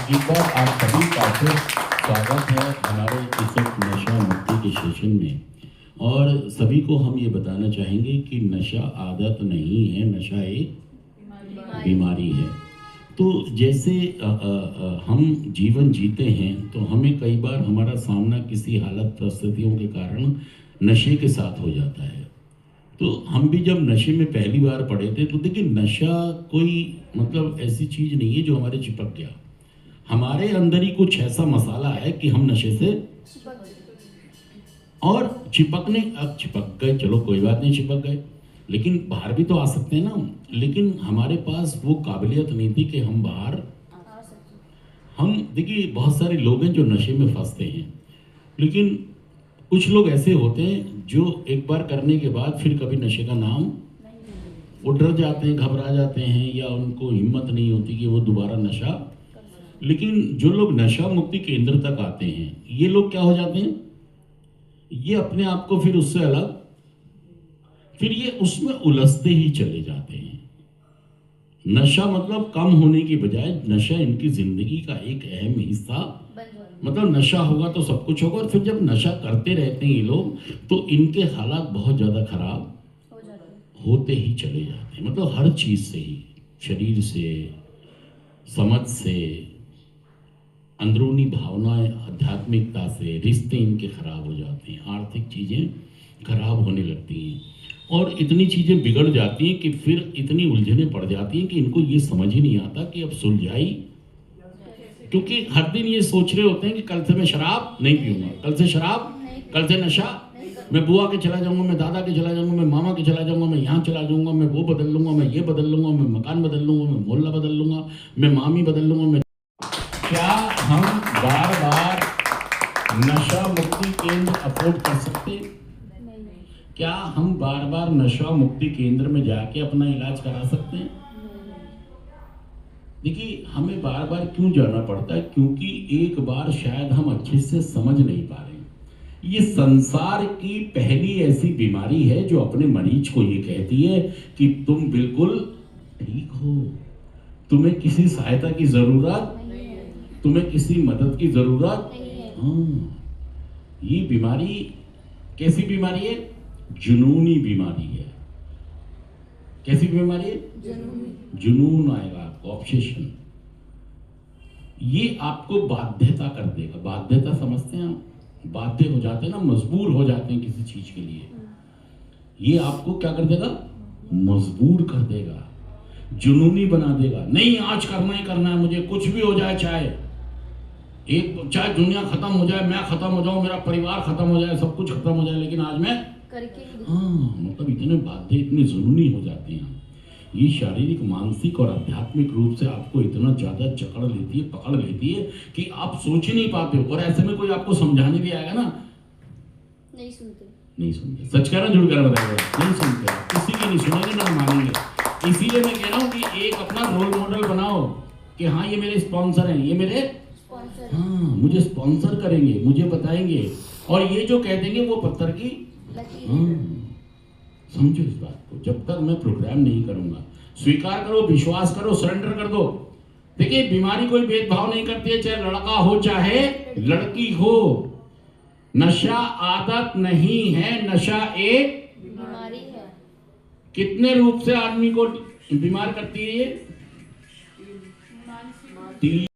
एक बार आप सभी का फिर स्वागत है हमारे इस नशा मुक्ति के सेशन में। और सभी को हम ये बताना चाहेंगे कि नशा आदत नहीं है, नशा एक बीमारी है। तो जैसे हम जीवन जीते हैं तो हमें कई बार हमारा सामना किसी हालत परिस्थितियों के कारण नशे के साथ हो जाता है। तो हम भी जब नशे में पहली बार पड़े थे तो देखिए, नशा कोई मतलब ऐसी चीज़ नहीं है जो हमारे चिपक गया। हमारे अंदर ही कुछ ऐसा मसाला है कि हम नशे से और चिपकने, अब चिपक गए, चलो कोई बात नहीं, चिपक गए, लेकिन बाहर भी तो आ सकते हैं ना। लेकिन हमारे पास वो काबिलियत नहीं थी कि हम बाहर हम देखिए, बहुत सारे लोग हैं जो नशे में फंसते हैं, लेकिन कुछ लोग ऐसे होते हैं जो एक बार करने के बाद फिर कभी नशे का नाम, वो डर जाते हैं, घबरा जाते हैं, या उनको हिम्मत नहीं होती कि वो दोबारा नशा। लेकिन जो लोग नशा मुक्ति केंद्र तक आते हैं, ये लोग क्या हो जाते हैं, ये अपने आप को फिर उससे अलग, फिर ये उसमें उलझते ही चले जाते हैं। नशा मतलब कम होने की बजाय नशा इनकी जिंदगी का एक अहम हिस्सा, मतलब नशा होगा तो सब कुछ होगा। और फिर जब नशा करते रहते हैं ये लोग तो इनके हालात बहुत ज्यादा खराब होते ही चले जाते हैं। मतलब हर चीज से ही, शरीर से, समझ से, अंदरूनी भावनाएं, आध्यात्मिकता से, रिश्ते इनके खराब हो जाते हैं, आर्थिक चीजें खराब होने लगती हैं, और इतनी चीजें बिगड़ जाती हैं कि फिर इतनी उलझने पड़ जाती हैं कि इनको ये समझ ही नहीं आता कि अब सुलझाई। क्योंकि हर दिन ये सोच रहे होते हैं कि कल से मैं शराब नहीं पीऊंगा, कल से शराब, कल से नशा, मैं बुआ के चला जाऊंगा, मैं दादा के चला जाऊंगा, मैं मामा के चला जाऊंगा, मैं यहाँ चला जाऊंगा, मैं वो बदल लूंगा, मैं ये बदल लूंगा, मैं मकान बदल लूंगा, मैं मोहल्ला बदल लूंगा, मैं मामी बदल लूंगा। मैं क्या हम बार बार नशा मुक्ति केंद्र अफोर्ड कर सकते हैं? क्या हम बार बार नशा मुक्ति केंद्र में जाके अपना इलाज करा सकते हैं? देखिए, हमें बार बार क्यों जाना पड़ता है? क्योंकि एक बार शायद हम अच्छे से समझ नहीं पा रहे हैं। ये संसार की पहली ऐसी बीमारी है जो अपने मरीज को ये कहती है कि तुम बिल्कुल ठीक हो, तुम्हें किसी सहायता की जरूरत, तुम्हें किसी मदद की जरूरत। हाँ, ये बीमारी कैसी बीमारी है? जुनूनी बीमारी है। कैसी बीमारी है? जुनून आएगा आपको, ऑब्सेशन। ये आपको बाध्यता कर देगा। बाध्यता समझते हैं हम? बाध्य हो जाते हैं ना, मजबूर हो जाते हैं किसी चीज के लिए। ये आपको क्या कर देगा? मजबूर कर देगा, जुनूनी बना देगा। नहीं, आज करना ही करना है मुझे, कुछ भी हो जाए, चाहे दुनिया खत्म हो जाए, मैं खत्म हो जाऊं, मेरा परिवार खत्म हो जाए, सब कुछ खत्म हो जाए, लेकिन आज मैं करके। हाँ, मतलब इतने बाध्य, इतने जुनूनी हो जाते हैं। ये शारीरिक, मानसिक और आध्यात्मिक रूप से आपको इतना ज्यादा जकड़ लेती है, पकड़ लेती है कि आप सोच ही नहीं पाते हो। और ऐसे में कोई आपको समझाने भी आएगा ना, नहीं सुनते। सच कहना, झूठ कहना बताएगा, नहीं सुनते, किसी की नहीं सुनेंगे ना मानेंगे। इसीलिए मैं कह रहा हूँ कि एक अपना रोल मॉडल बनाओ कि हाँ, ये मेरे स्पॉन्सर हैं, ये मेरे हाँ, मुझे स्पॉन्सर करेंगे, मुझे बताएंगे, और ये जो कह देंगे वो पत्थर की। हाँ, समझो इस बात को। जब तक मैं प्रोग्राम नहीं करूंगा, स्वीकार करो, विश्वास करो, सरेंडर कर दो। देखिए, बीमारी कोई भेदभाव नहीं करती है, चाहे लड़का हो चाहे लड़की हो। नशा आदत नहीं है, नशा एक बीमारी है। कितने रूप से आदमी को बीमार करती है ये?